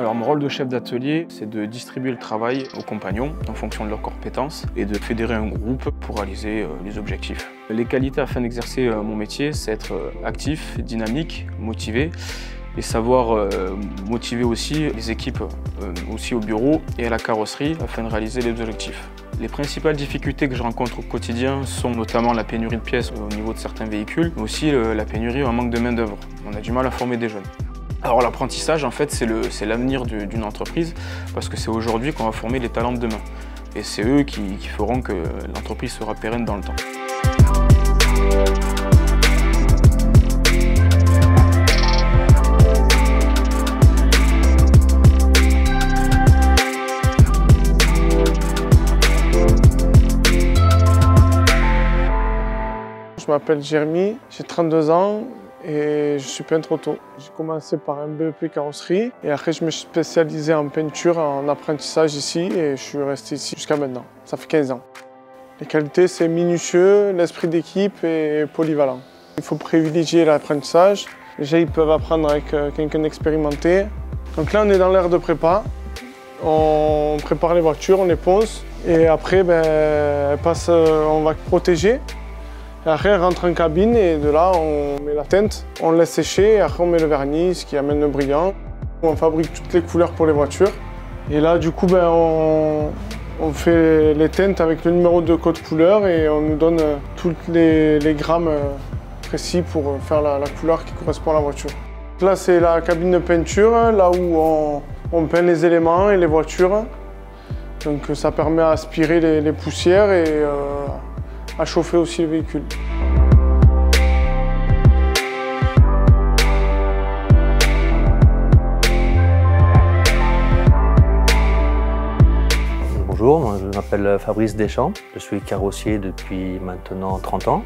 Alors mon rôle de chef d'atelier, c'est de distribuer le travail aux compagnons en fonction de leurs compétences et de fédérer un groupe pour réaliser les objectifs. Les qualités afin d'exercer mon métier, c'est être actif, dynamique, motivé et savoir motiver aussi les équipes aussi au bureau et à la carrosserie afin de réaliser les objectifs. Les principales difficultés que je rencontre au quotidien sont notamment la pénurie de pièces au niveau de certains véhicules, mais aussi la pénurie ou un manque de main-d'œuvre. On a du mal à former des jeunes. Alors l'apprentissage, en fait, c'est l'avenir d'une entreprise parce que c'est aujourd'hui qu'on va former les talents de demain. Et c'est eux qui feront que l'entreprise sera pérenne dans le temps. Je m'appelle Jérémy, j'ai 32 ans et je suis peintre auto. J'ai commencé par un BEP carrosserie et après je me suis spécialisé en peinture, en apprentissage ici et je suis resté ici jusqu'à maintenant. Ça fait 15 ans. Les qualités, c'est minutieux, l'esprit d'équipe et polyvalent. Il faut privilégier l'apprentissage. Déjà, ils peuvent apprendre avec quelqu'un d'expérimenté. Donc là, on est dans l'ère de prépa. On prépare les voitures, on les ponce et après, on va protéger. Et après, on rentre en cabine et de là, on met la teinte, on laisse sécher et après, on met le vernis, ce qui amène le brillant. On fabrique toutes les couleurs pour les voitures. Et là, du coup, on fait les teintes avec le numéro de code couleur et on nous donne tous les grammes précis pour faire la couleur qui correspond à la voiture. Là, c'est la cabine de peinture, là où on peint les éléments et les voitures. Donc ça permet à aspirer les poussières et à chauffer aussi le véhicule. Bonjour, moi, je m'appelle Fabrice Deschamps, je suis carrossier depuis maintenant 30 ans.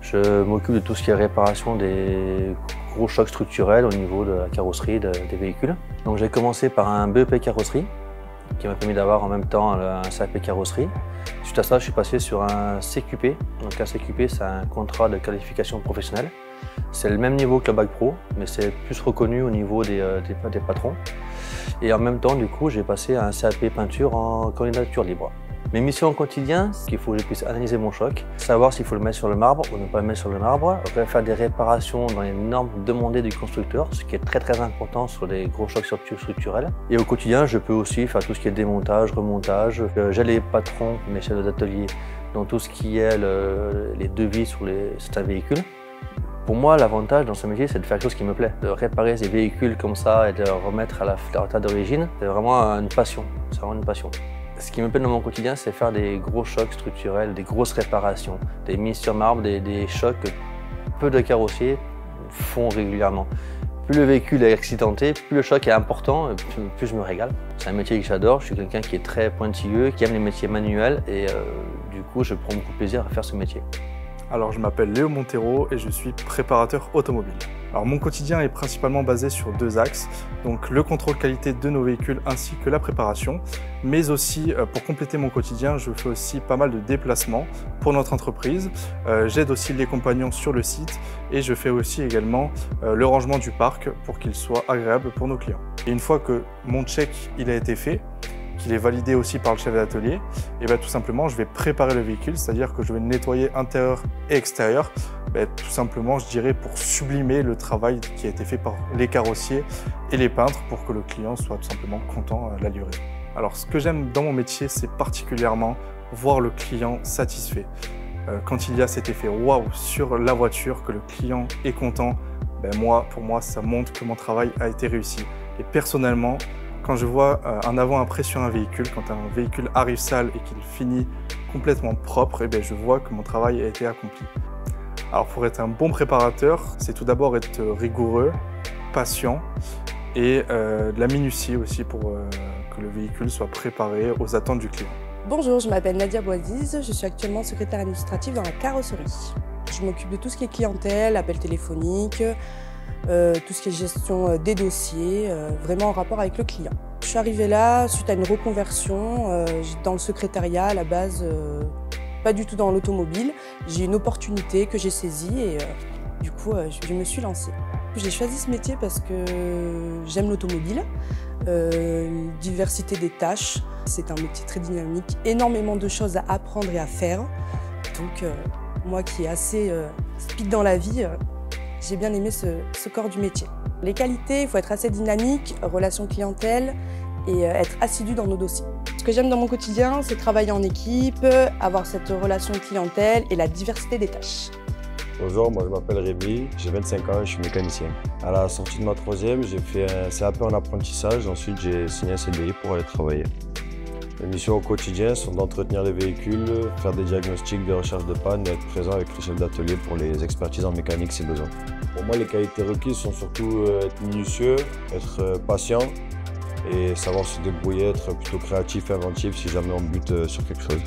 Je m'occupe de tout ce qui est réparation des gros chocs structurels au niveau de la carrosserie des véhicules. Donc j'ai commencé par un BEP carrosserie qui m'a permis d'avoir en même temps un CAP carrosserie. Suite à ça, je suis passé sur un CQP. Donc un CQP, c'est un contrat de qualification professionnelle. C'est le même niveau que le bac pro, mais c'est plus reconnu au niveau des patrons. Et en même temps, du coup, j'ai passé un CAP peinture en candidature libre. Mes missions au quotidien, c'est qu'il faut que je puisse analyser mon choc, savoir s'il faut le mettre sur le marbre ou ne pas le mettre sur le marbre, après faire des réparations dans les normes demandées du constructeur, ce qui est très important sur les gros chocs structurels. Et au quotidien, je peux aussi faire tout ce qui est démontage, remontage. J'ai les patrons, mes chefs d'atelier, dans tout ce qui est les devis sur certains véhicules. Pour moi, l'avantage dans ce métier, c'est de faire quelque chose qui me plaît. De réparer ces véhicules comme ça et de les remettre à leur état d'origine, c'est vraiment une passion. C'est vraiment une passion. Ce qui me plaît dans mon quotidien, c'est faire des gros chocs structurels, des grosses réparations, des mises sur marbre, des chocs que peu de carrossiers font régulièrement. Plus le véhicule est accidenté, plus le choc est important, plus je me régale. C'est un métier que j'adore, je suis quelqu'un qui est très pointilleux, qui aime les métiers manuels et du coup, je prends beaucoup de plaisir à faire ce métier. Alors, je m'appelle Léo Montero et je suis préparateur automobile. Alors, mon quotidien est principalement basé sur deux axes, donc le contrôle qualité de nos véhicules ainsi que la préparation, mais aussi pour compléter mon quotidien, je fais aussi pas mal de déplacements pour notre entreprise. J'aide aussi les compagnons sur le site et je fais aussi également le rangement du parc pour qu'il soit agréable pour nos clients. Et une fois que mon check il a été fait, qu'il est validé aussi par le chef d'atelier, et tout simplement je vais préparer le véhicule, c'est-à-dire que je vais nettoyer intérieur et extérieur, tout simplement je dirais pour sublimer le travail qui a été fait par les carrossiers et les peintres pour que le client soit tout simplement content à la livraison. Alors ce que j'aime dans mon métier, c'est particulièrement voir le client satisfait. Quand il y a cet effet waouh sur la voiture, que le client est content, pour moi ça montre que mon travail a été réussi. Et personnellement, quand je vois un avant-après sur un véhicule, quand un véhicule arrive sale et qu'il finit complètement propre, je vois que mon travail a été accompli. Alors pour être un bon préparateur, c'est tout d'abord être rigoureux, patient et de la minutie aussi pour que le véhicule soit préparé aux attentes du client. Bonjour, je m'appelle Nadia Boisiz, je suis actuellement secrétaire administrative dans la carrosserie. Je m'occupe de tout ce qui est clientèle, appels téléphoniques, tout ce qui est gestion des dossiers, vraiment en rapport avec le client. Je suis arrivée là suite à une reconversion, dans le secrétariat à la base, pas du tout dans l'automobile. J'ai une opportunité que j'ai saisie et du coup je me suis lancée. J'ai choisi ce métier parce que j'aime l'automobile, diversité des tâches. C'est un métier très dynamique, énormément de choses à apprendre et à faire. Donc moi qui est assez speed dans la vie, j'ai bien aimé ce corps du métier. Les qualités, il faut être assez dynamique, relation clientèle et être assidu dans nos dossiers. Ce que j'aime dans mon quotidien, c'est travailler en équipe, avoir cette relation clientèle et la diversité des tâches. Bonjour, moi je m'appelle Rémi, j'ai 25 ans et je suis mécanicien. À la sortie de ma troisième, j'ai fait un CAP en apprentissage, ensuite j'ai signé un CDI pour aller travailler. Les missions au quotidien sont d'entretenir les véhicules, faire des diagnostics de recherche de panne et être présent avec le chef d'atelier pour les expertises en mécanique si besoin. Pour moi, les qualités requises sont surtout être minutieux, être patient et savoir se débrouiller, être plutôt créatif et inventif si jamais on bute sur quelque chose.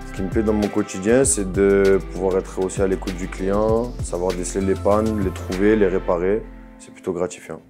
Ce qui me plaît dans mon quotidien, c'est de pouvoir être aussi à l'écoute du client, savoir déceler les pannes, les trouver, les réparer. C'est plutôt gratifiant.